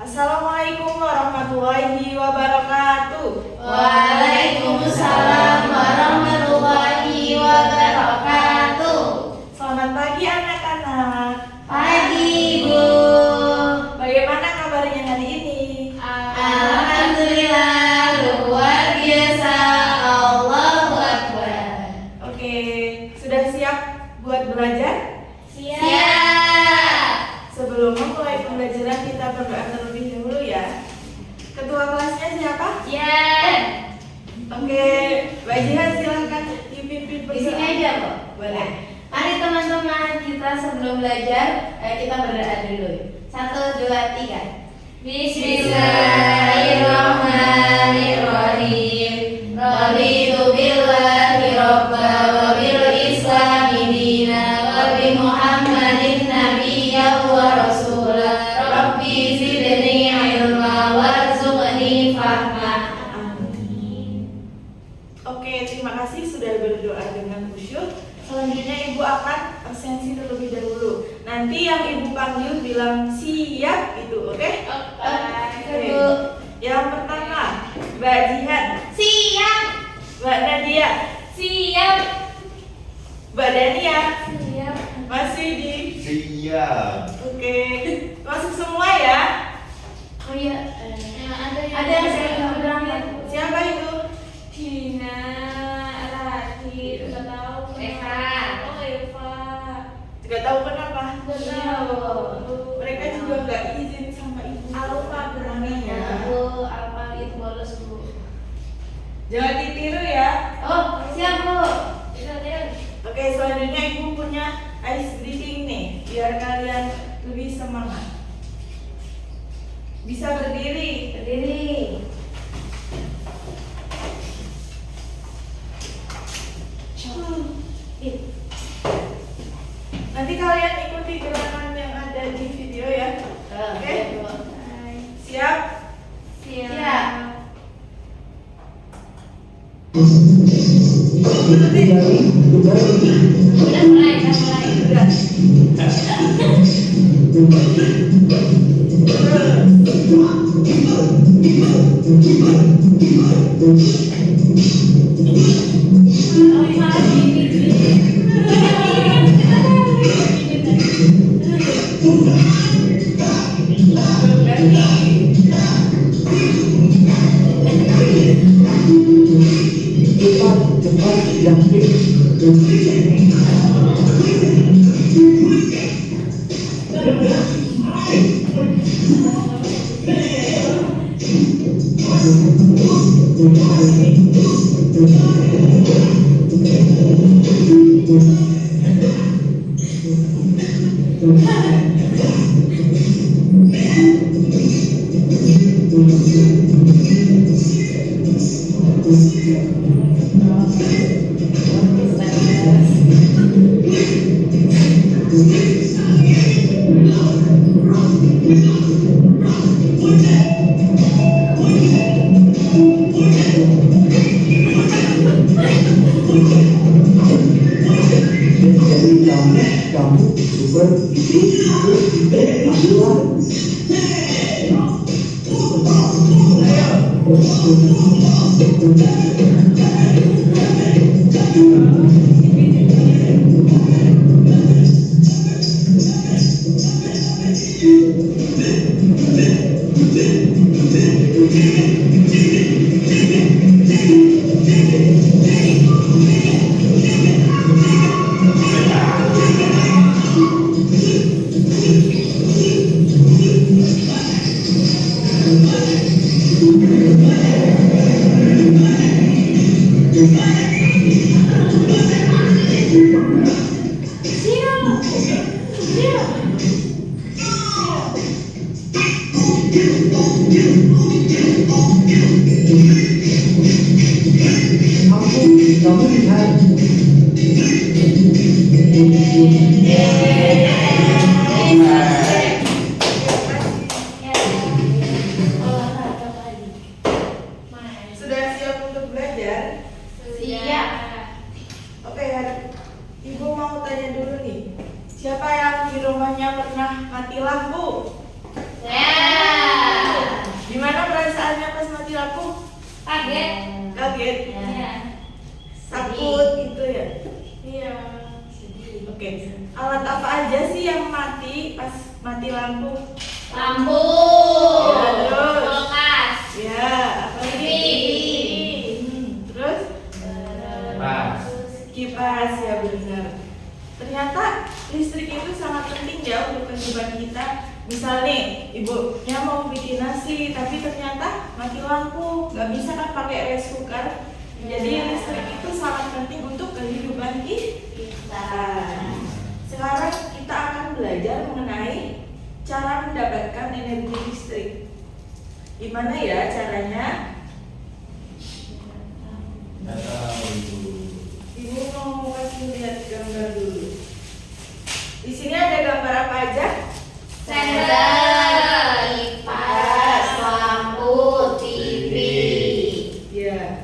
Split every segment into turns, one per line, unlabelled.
Assalamualaikum warahmatullahi wabarakatuh.
Waalaikumsalam warahmatullahi wabarakatuh.
Selamat pagi anak-anak.
Pagi, Bu.
Bagaimana kabarnya hari ini?
Alhamdulillah, luar biasa. Allahu Akbar.
Oke, sudah siap buat belajar?
Siap.
Sebelum memulai pembelajaran kita berdoa terlebih dahulu ya. Ketua kelasnya siapa?
Jan.
Oke, Mbak Jihan silahkan dipimpin
Di sini
berdoa.
aja, kok.
Boleh.
Mari teman-teman, kita sebelum belajar, kita berdoa dulu. 1, 2, 3. Bismillahirrahmanirrahim. Raditu billahi robba wa bil islami dina wa bi Muhammadin nabiyyan wa rasulah. Rabbi zidni ilma warzuqni fahma.
Oke, terima kasih sudah berdoa dengan khusyuk. Selanjutnya Ibu akan absensi terlebih dahulu. Nanti yang Ibu panggil bilang siap gitu, oke? Oke. Yang pertama, Mbak Jihan.
Siap.
Mbak Nadia.
Siap.
Mbak Dania.
Siap.
Mas Widi.
Siap.
Oke, masuk semua ya.
Oh iya, ada yang saya bilang.
Siapa itu?
Dina, Radit, nggak tahu.
Eva.
Oh, Eva.
Gak tahu kenapa.
Nggak tahu.
Mereka juga nggak izin sama Ibu.
Alfa
beraninya.
Bu, apa itu bolos, Bu?
Jangan ditiru ya.
Oh, siap, Bu.
Oke, selanjutnya Ibu punya ice breathing nih, biar kalian lebih semangat. Bisa berdiri.
Berdiri.
Nanti kalian ikuti gerakan yang ada di video ya. Oke. Siap?
Siap. Udah mulai,
Udah. Sudah siap untuk belajar?
Siap.
Oke, Ibu mau tanya dulu nih. Siapa yang di rumahnya pernah mati lampu?
Siap.
Gimana perasaannya pas mati lampu?
Kaget.
Kaget?
Iya.
Takut gitu ya?
Iya.
Oke. Alat apa aja sih yang mati pas mati lampu?
Lampu.
Ya, terus?
Kulkas.
Ya, apa lagi? Terus? Kipas, ya benar. Ternyata listrik itu sangat penting ya untuk kehidupan kita. Misal nih, ibunya mau bikin nasi, tapi ternyata mati lampu, nggak bisa kan pakai rice cooker. Jadi listrik itu sangat penting untuk kehidupan kita. Sekarang kita akan belajar mengenai cara mendapatkan energi listrik. Gimana ya caranya? Ibu mau kasih lihat gambar dulu. Di sini ada gambar apa aja?
Senter, kipas, lampu, TV.
Ya.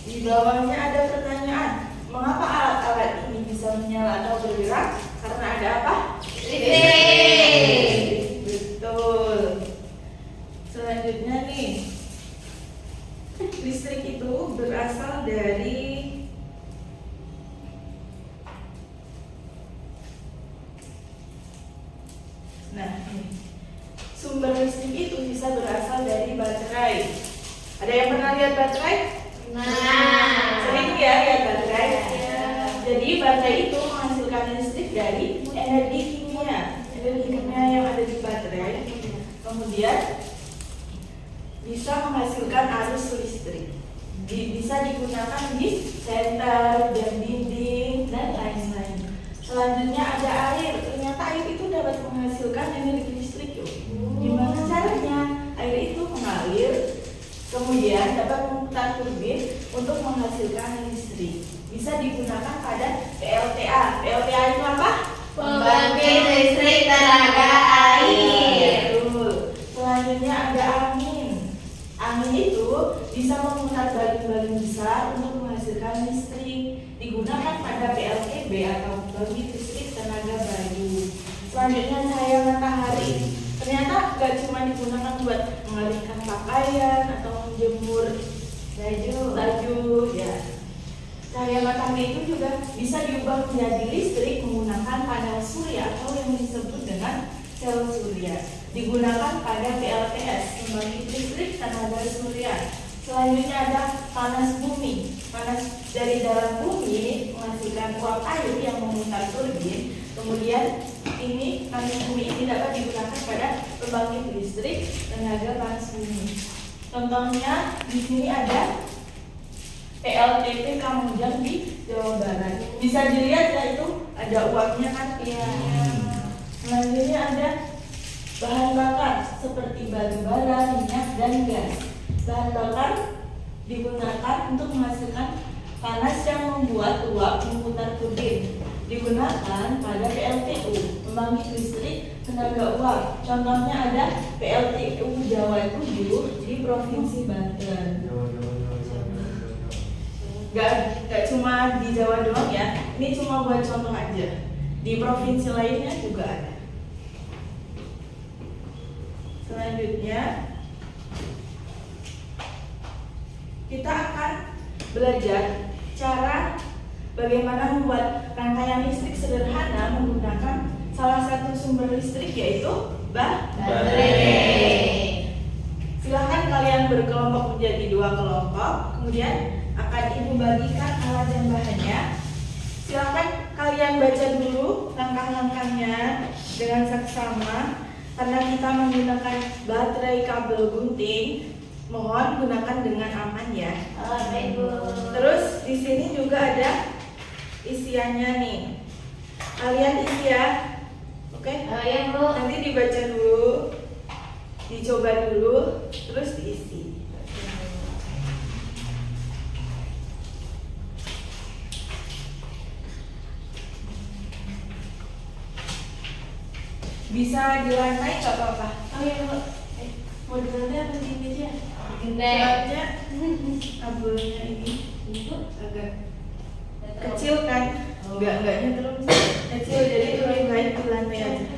Di bawahnya ada pertanyaan. Mengapa alat-alat ini bisa menyala atau bergerak? Karena ada apa?
Listrik.
Betul. Selanjutnya nih. Listrik itu berasal dari sumber listrik itu bisa berasal dari baterai. Ada yang pernah lihat baterai?
Nah.
Sering ya lihat baterai?
Iya.
Jadi baterai itu menghasilkan listrik dari energi kimia. Energi kimia yang ada di baterai kemudian bisa menghasilkan arus listrik. Bisa digunakan di senter, dan dinding, dan lain-lain. Selanjutnya ada air. Ternyata air itu dapat menghasilkan energi listrik yuk. Gimana caranya? Air itu mengalir, kemudian dapat memutar turbin untuk menghasilkan listrik. Bisa digunakan pada PLTA. PLTA itu apa?
Pembangkit listrik tenaga air.
Betul. Selanjutnya ada angin. Angin itu bisa memutar balon-balon besar untuk menghasilkan listrik. Digunakan pada PLTB atau pembangkit listrik tenaga baru. Selanjutnya cahaya matahari. Ternyata gak cuma digunakan buat mengeringkan pakaian atau menjemur baju ya. Cahaya matahari itu juga bisa diubah menjadi listrik menggunakan panel surya atau yang disebut dengan sel surya. Digunakan pada PLTS, pembangkit listrik tenaga surya. Selanjutnya ada panas bumi. Panas dari dalam bumi menghasilkan uap air yang memutar turbin. Kemudian ini panas bumi ini dapat digunakan pada pembangkit listrik tenaga panas bumi. Contohnya di sini ada PLTP Kamojang di Jawa Barat. Bisa dilihat ya itu ada uapnya kan? Iya. Selanjutnya ada bahan bakar seperti batu bara, minyak, dan gas. Bahan bakar digunakan untuk menghasilkan panas yang membuat uap memutar turbin. Digunakan pada PLTU, pembangkit listrik tenaga uap. Contohnya ada PLTU Jawa 7 di Provinsi Banten. Gak cuma di Jawa doang ya, ini cuma buat contoh aja. Di provinsi lainnya juga ada. Selanjutnya kita akan belajar cara bagaimana membuat rangkaian listrik sederhana menggunakan salah satu sumber listrik yaitu
Baterai.
Silahkan kalian berkelompok menjadi 2 kelompok, kemudian akan ibu bagikan alat dan bahannya. Silahkan kalian baca dulu langkah-langkahnya dengan saksama. Karena kita menggunakan baterai kabel gunting, mohon gunakan dengan aman ya.
Baik, Bu.
Terus di sini juga ada isiannya nih. Kalian isi ya. Oke?
Ya, Bu.
Nanti dibaca dulu, dicoba dulu, terus diisi. Bisa di lantai nggak apa-apa.
Oh iya, Bu. Mau di lantai apa di meja?
Soalnya kabelnya ini agak kecil kan, enggaknya terus kecil, jadi lebih baik di lantai aja.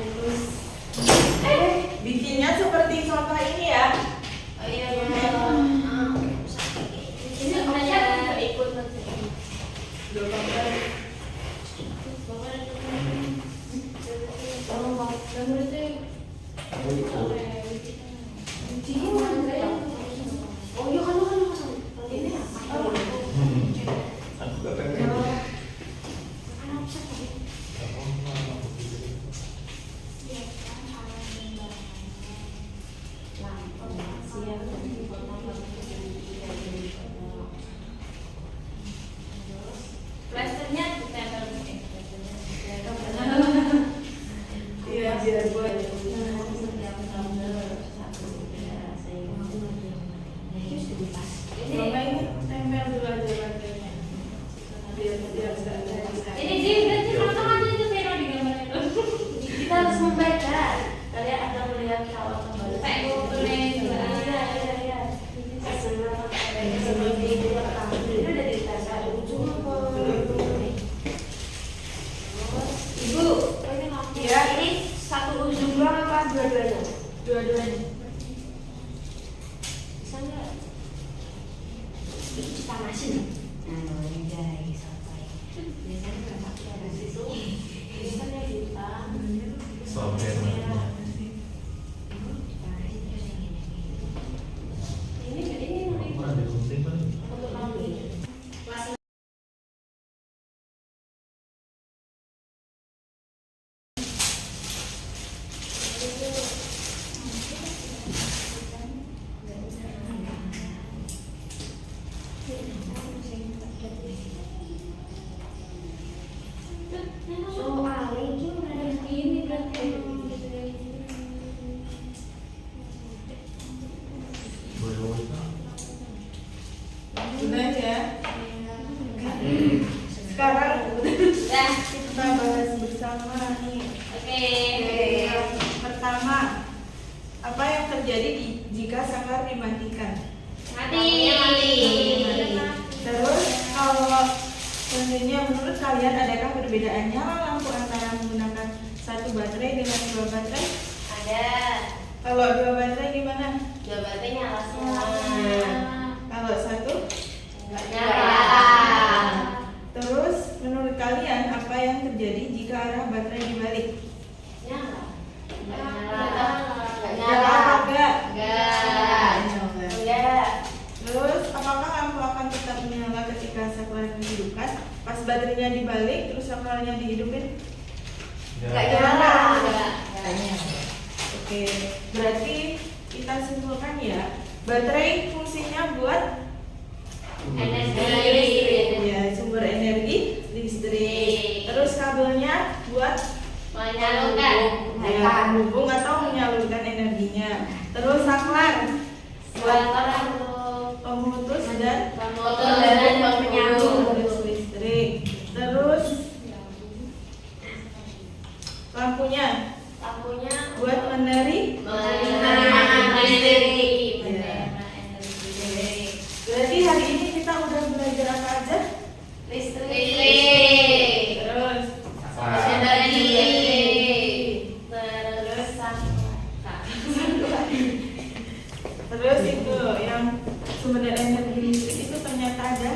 Terus
Oh iya kan ini
Aku gak pengen.
Plasternya ditempel.
Iya, biar buat Mama ini tempel dulu aja baterainya. Biar nggak ada.
Ini dia berarti potongannya itu Vero di gambar itu.
kita harus membaca. Kalian akan melihat kawat kembali.
Ibu,
Ya, ini satu ujung doang apa dua-duanya?
dua-duanya.
Bisa nggak? Kita masih. Biasanya kita.
Software
Ini
ada gunting kan?
untuk kamu. Soal ini udah ini berarti.
Sudah ya. Sekarang
Dah.
kita bahas bersama nih.
Oke.
Yang pertama, apa yang terjadi jika saklar dimatikan?
Mati.
Terus kalau selanjutnya menurut kalian adakah perbedaan nyala lampu antara menggunakan satu baterai dengan dua baterai?
Ada.
Kalau dua baterai gimana?
Dua baterai nyala semua.
Ya. Kalau satu?
Nggak nyala.
Terus menurut kalian apa yang terjadi jika arah baterai dibalik?
Nyala. Nggak
Nyala.
Nggak
Nyala apa enggak?
Enggak. Enggak.
Terus apakah lampu akan tetap menyala ketika saklar dihidupkan? Pas baterainya dibalik terus saklarnya dihidupin?
Nggak nyala.
Oke, berarti kita simpulkan ya, baterai fungsinya buat
Energi.
ya, sumber energi listrik. Terus kabelnya buat
Menyalurkan.
ya, menghubung atau menyalurkan energinya. Terus saklar buat pemutus dan
Motor dan penyambung.
arus listrik. Terus lampunya
Lampunya
buat menerima.
Menerima energi.
Berarti hari ini kita udah belajar apa aja?
Listrik.
Terus
Energi.
terus terus itu yang sumber energi listrik itu ternyata ada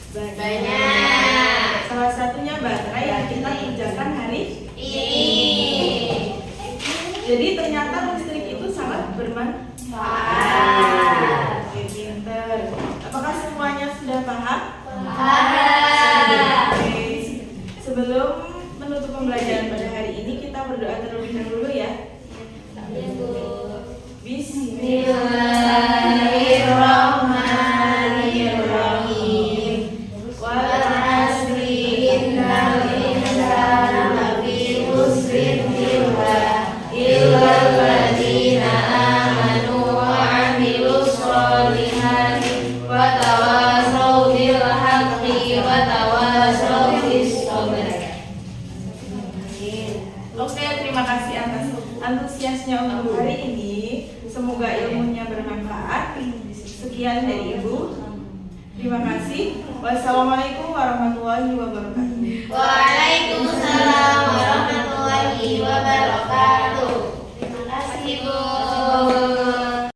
Banyak.
Salah satunya baterai yang kita kerjakan hari
Ini.
Jadi ternyata listrik itu sangat bermanfaat. Oke, pinter. Apakah semuanya sudah paham?
Paham.
Oke. Sebelum menutup pembelajaran pada hari ini, kita berdoa terlebih dahulu ya. Bismillahirrahmanirrahim. Wal asri innal insana lafi khusrin illa alladziina aamanu wa 'amilus sholihati wa tawashaw bil haqqi wa tawashaw bis sabr. Oke, terima kasih atas antusiasnya untuk hari ini. Semoga ilmunya bermanfaat. Sekian dari Ibu. Terima kasih. Wassalamualaikum warahmatullahi wabarakatuh.
Waalaikumsalam warahmatullahi